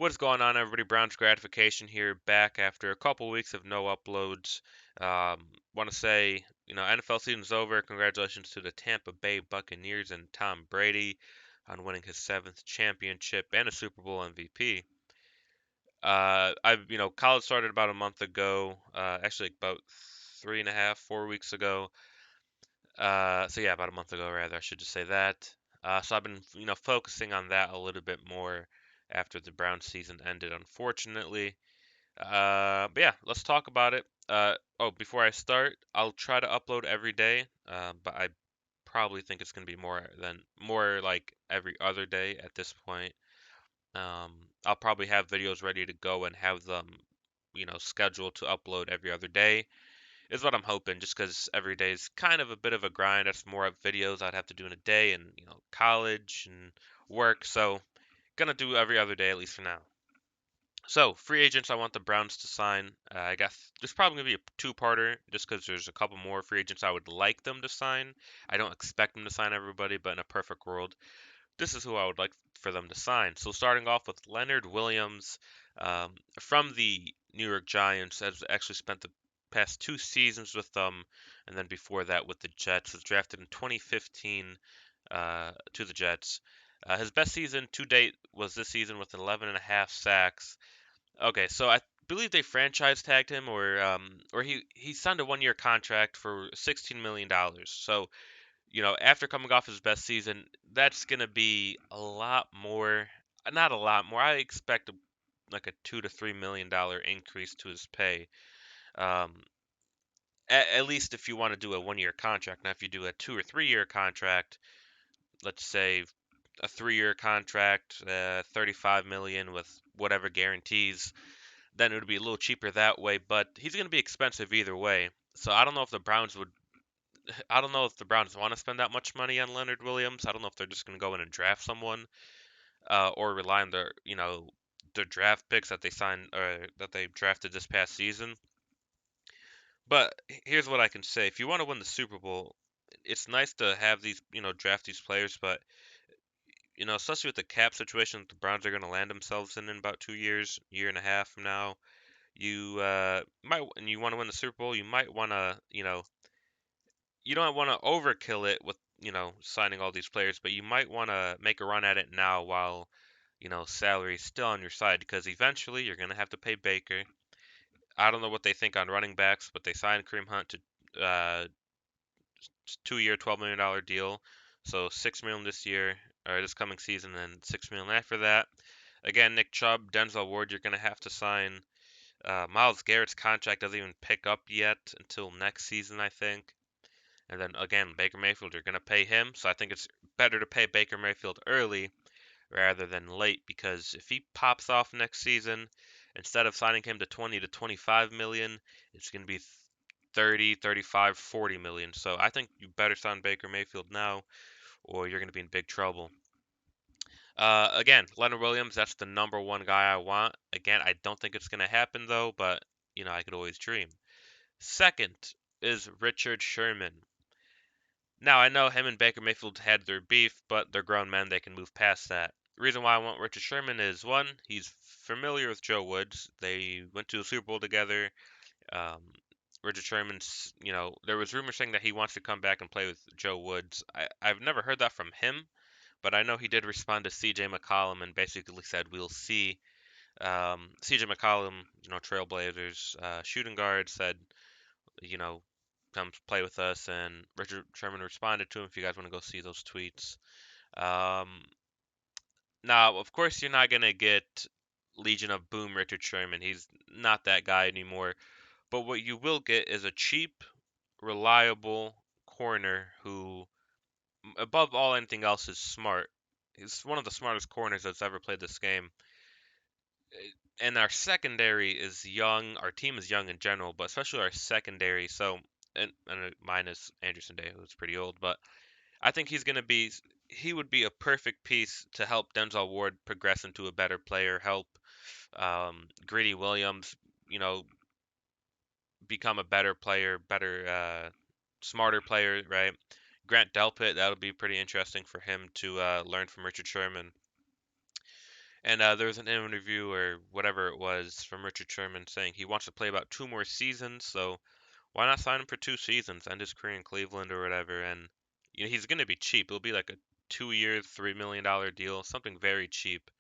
What's going on, everybody? Brown's gratification here, back after a couple weeks of no uploads. Want to say, NFL season's over. Congratulations to the Tampa Bay Buccaneers and Tom Brady on winning his seventh championship and a Super Bowl MVP. College started about a month ago. Actually, about 3.5, 4 weeks ago. So yeah, about a month ago, rather. I should just say that. So I've been, focusing on that a little bit more after the Browns season ended, unfortunately. But yeah, let's talk about it. Before I start, I'll try to upload every day, but I probably think it's gonna be more like every other day at this point. I'll probably have videos ready to go and have them, scheduled to upload every other day is what I'm hoping, just because every day is kind of a bit of a grind. That's more of videos I'd have to do in a day, and college and work. So gonna do every other day at least for now. So free agents, I want the Browns to sign. I guess there's probably gonna be a two-parter, just because there's a couple more free agents I would like them to sign. I don't expect them to sign everybody, but in a perfect world, this is who I would like for them to sign. So starting off with Leonard Williams, from the New York Giants, has actually spent the past two seasons with them, and then before that with the Jets. Was drafted in 2015 to the Jets. His best season to date was this season with 11 and a half sacks. Okay, so I believe they franchise tagged him, or he signed a 1 year contract for $16 million. So after coming off his best season, that's gonna be a lot more. Not a lot more. I expect like a $2 to $3 million increase to his pay. Um, at least if you want to do a 1 year contract. Now, if you do a 2 or 3 year contract, let's say a 3 year contract, 35 million with whatever guarantees, then it would be a little cheaper that way. But he's gonna be expensive either way. So I don't know if the Browns would I don't know if the Browns want to spend that much money on Leonard Williams. I don't know if they're just going to go in and draft someone, or rely on their draft picks that they signed or that they drafted this past season. But here's what I can say: if you want to win the Super Bowl, it's nice to have these, draft these players, but especially with the cap situation that the Browns are going to land themselves in about 2 years, year and a half from now, and you want to win the Super Bowl, you might want to, you don't want to overkill it with signing all these players, but you might want to make a run at it now while salary is still on your side, because eventually you're going to have to pay Baker. I don't know what they think on running backs, but they signed Kareem Hunt to 2 year $12 million deal, so 6 million this year or this coming season, and 6 million after that. Again, Nick Chubb, Denzel Ward, you're going to have to sign. Myles Garrett's contract doesn't even pick up yet until next season, I think. And then again, Baker Mayfield, you're going to pay him. So I think it's better to pay Baker Mayfield early rather than late, because if he pops off next season, instead of signing him to 20 to 25 million, it's going to be 30, 35, 40 million. So I think you better sign Baker Mayfield now or you're going to be in big trouble. Again, Leonard Williams, that's the number one guy I want. Again, I don't think it's going to happen though, but I could always dream. Second is Richard Sherman. Now, I know him and Baker Mayfield had their beef, but they're grown men. They can move past that. The reason why I want Richard Sherman is, one, he's familiar with Joe Woods. They went to the Super Bowl together. Um, Richard Sherman's, there was rumors saying that he wants to come back and play with Joe Woods. I've never heard that from him, but I know he did respond to CJ McCollum and basically said, we'll see. CJ McCollum, Trailblazers, shooting guard, said, you know, come play with us. And Richard Sherman responded to him, if you guys want to go see those tweets. Um, Now, of course, you're not going to get Legion of Boom Richard Sherman. He's not that guy anymore. But what you will get is a cheap, reliable corner who, above all anything else, is smart. He's one of the smartest corners that's ever played this game. And our secondary is young. Our team is young in general, but especially our secondary. So, and minus Anderson Day, who's pretty old, but I think he would be a perfect piece to help Denzel Ward progress into a better player, help Greedy Williams, you know, become a better player, smarter player, right? Grant Delpit, that'll be pretty interesting for him to learn from Richard Sherman. And there was an interview or whatever it was from Richard Sherman saying he wants to play about 2 more seasons, so why not sign him for 2 seasons, end his career in Cleveland or whatever? And he's going to be cheap. It'll be like a 2 year, $3 million deal, something very cheap,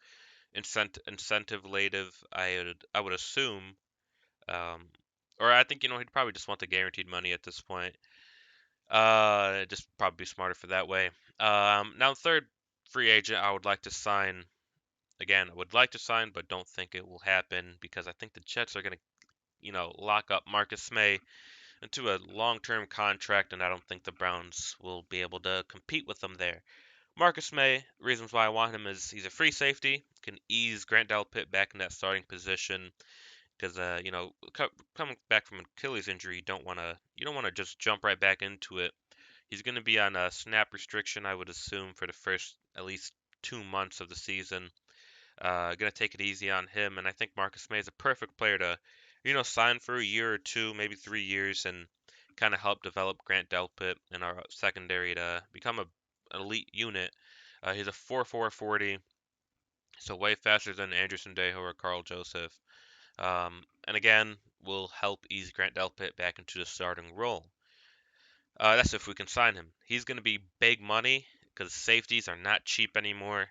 incentive lative. I would assume, um, or I think he'd probably just want the guaranteed money at this point. Just probably be smarter for that way. Now third free agent I would like to sign. Again, I would like to sign, but don't think it will happen because I think the Jets are going to, lock up Marcus May into a long-term contract, and I don't think the Browns will be able to compete with them there. Marcus May, reasons why I want him is he's a free safety, can ease Grant Delpit back in that starting position because coming back from an Achilles injury, you don't want to just jump right back into it. He's going to be on a snap restriction, I would assume, for the first at least 2 months of the season. Gonna take it easy on him, and I think Marcus May is a perfect player to, sign for a year or two, maybe 3 years, and kind of help develop Grant Delpit in our secondary to become an elite unit. He's a 4.4 40, so way faster than Anderson Dejo or Carl Joseph. And again, will help ease Grant Delpit back into the starting role. That's if we can sign him. He's going to be big money because safeties are not cheap anymore.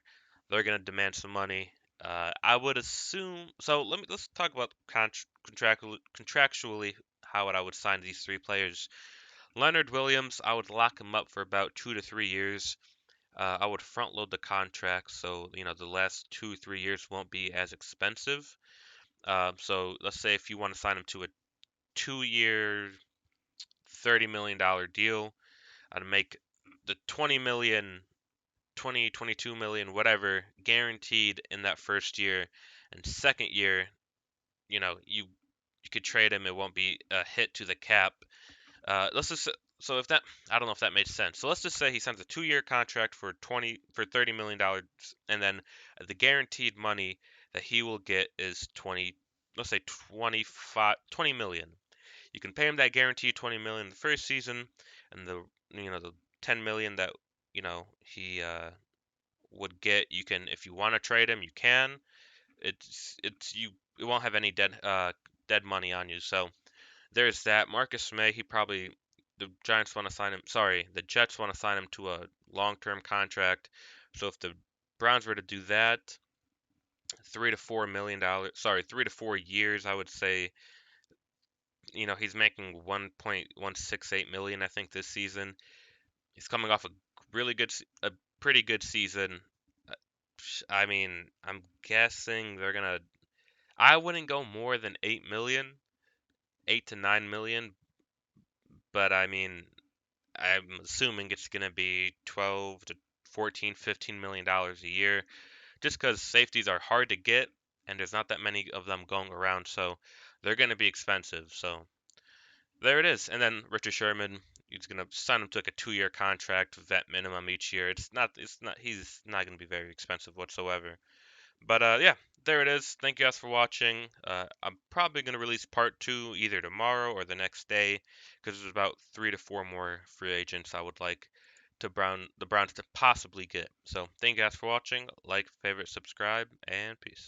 They're going to demand some money. I would assume. So let's talk about contractually how I would sign these three players. Leonard Williams, I would lock him up for about 2 to 3 years. I would front load the contract so the last 2 3 years won't be as expensive. So let's say if you want to sign him to a 2 year, $30 million deal, I'd make the 20 million, 20, 22 million, whatever, guaranteed in that first year. And second year, you could trade him. It won't be a hit to the cap. Let's just so if that I don't know if that made sense. So let's just say he signs a 2 year contract for $30 million, and then the guaranteed money that he will get is 20. Let's say 25, 20 million. You can pay him that guaranteed 20 million the first season, and the 10 million that he would get. You can, if you want to trade him, you can. It won't have any dead money on you. So there's that. Marcus May, the Giants want to sign him. Sorry, the Jets want to sign him to a long-term contract. So if the Browns were to do that, $3 to $4 million. Sorry, 3 to 4 years, I would say. He's making 1.168 million, I think, this season. He's coming off a pretty good season. Uh, I mean, I'm guessing they're gonna. I wouldn't go more than 8 million, 8 to 9 million, but I mean, I'm assuming it's gonna be 12 to 14, $15 million a year, just because safeties are hard to get and there's not that many of them going around, so they're gonna be expensive. So there it is. And then Richard Sherman, he's gonna sign him to like a 2 year contract, vet minimum each year. He's not gonna be very expensive whatsoever. But yeah, there it is. Thank you guys for watching. I'm probably gonna release part two either tomorrow or the next day, because there's about 3 to 4 more free agents I would like the Browns to possibly get. So thank you guys for watching. Like, favorite, subscribe, and peace.